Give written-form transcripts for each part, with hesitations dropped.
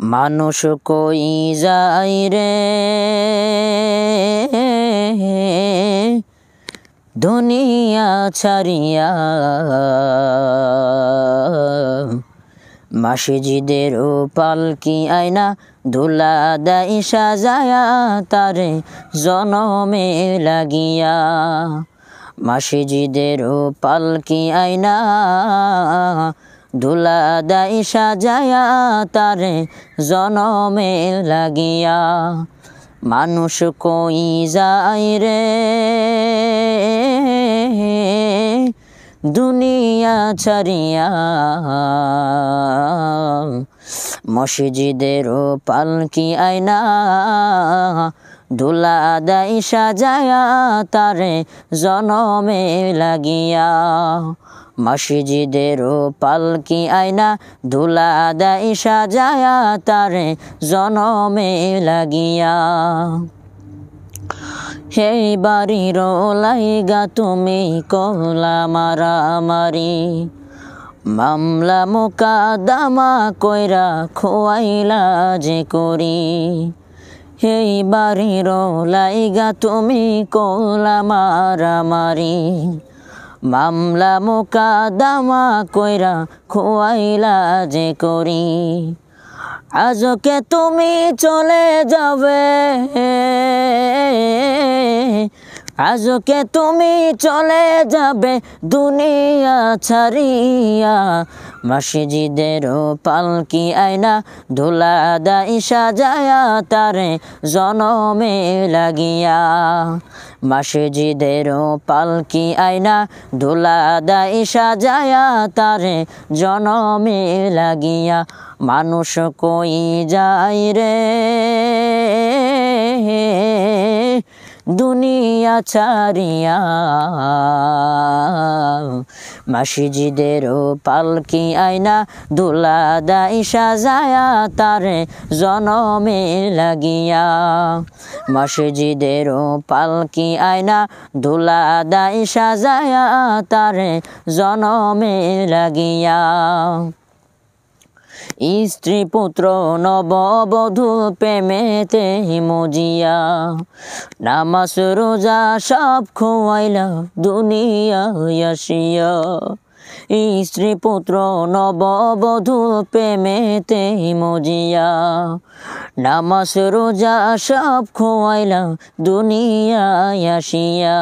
মানুষ কই যায় রে দুনিয়া ছাড়িয়া, মসজিদের পালকি আয়না ধুলা দেয় সাজায়া তারে জনমে লাগিয়া। মসজিদের পালকি আয়না ধুলা দেয় সাজায়া তারে জনমে লাগিয়া। মানুষ কই যায় রে দুনিয়া ছাড়িয়া, মসজিদের পালকি আয়না ধুলা দেয় সাজায়া তারে জনমে লাগিয়া। মসজিদের পালকি আয়না ধুলা দেয় সাজায়া তারে জনমে লাগিয়া। সেই বাড়ির লাইগা তুমি কলা মারামারি, মামলা মোকদ্দমা কইরা খোয়াইলা যে করি। সেই বাড়ির লাইগা তুমি কলা মারামারি, মামলা মোকদ্দমা কইরা খোয়াইলা যে করি। আজকে তুমি চলে যাবে, আজকে তুমি চলে যাবে দুনিয়া ছাড়িয়া। মসজিদের পালকি আয়না ধুলা দেয় সাজায়া তারে জনমে লাগিয়া। মসজিদের পালকি আয়না ধুলা দেয় সাজায়া তারে জনমে লাগিয়া। মানুষ কই যায় রে দুনিয়া ছাড়িয়া, মসজিদের পালকি আয়না ধুলা দেয় সাজায়া তারে জনমে লাগিয়া। মসজিদের পালকি আয়না ধুলা দেয় সাজায়া তারে জনমে লাগিয়া। স্ত্রী পুত্র নববধূ প্রেমেতে মজিয়া, নামাজ রোজা সব খোয়াইলা দুনিয়া আসিয়া। স্ত্রী পুত্র নববধূ প্রেমেতে মজিয়া, নামাজ রোজা সব খোয়াইলা দুনিয়া আসিয়া।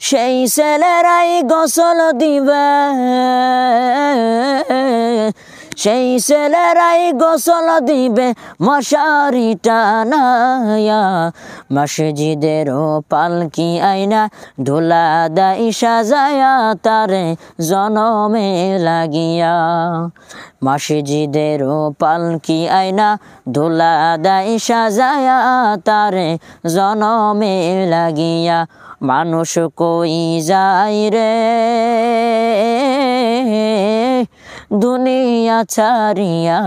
সেই ছেলেরাই গোসল দিবে, সেই ছেলেরাই গোসল দিবে মশারি টানায়া। মসজিদের পালকি আয়না ধুলা দেয় সাজায়া তারে জনমে লাগিয়া। মসজিদের পালকি আয়না ধুলা দেয় সাজায়া তারে জনমে লাগিয়া। মানুষ কই যায় রে দুনিয়া ছাড়িয়া,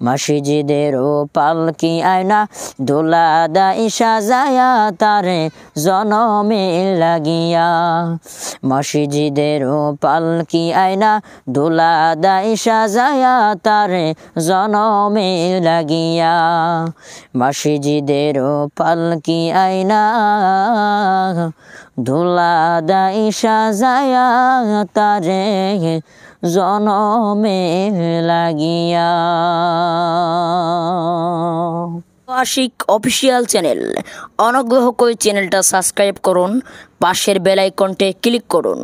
মসজিদের পালকি আয়না ধুলা দেয় সাজায়া তারে জনমে লাগিয়া। মসজিদের পালকি আয়না ধুলা দেয় সাজায়া তারে জনমে লাগিয়া। মসজিদের পালকি আয়না ধুলা দেয় সাজায়া তারে জনমে লাগিয়া। আশিক অফিসিয়াল চ্যানেল, অনুগ্রহ করে চ্যানেলটা সাবস্ক্রাইব করুন, পাশের বেল আইকনটি ক্লিক করুন।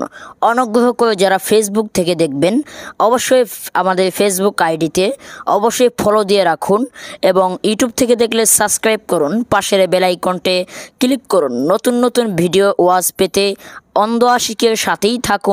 অনুগ্রহ করে যারা ফেসবুক থেকে দেখবেন অবশ্যই আমাদের ফেসবুক আইডিতে অবশ্যই ফলো দিয়ে রাখুন, এবং ইউটিউব থেকে দেখলে সাবস্ক্রাইব করুন, পাশের বেল আইকনটি ক্লিক করুন। নতুন নতুন ভিডিও ওয়াজ পেতে অন্ধ আশিকের সাথেই থাকুন।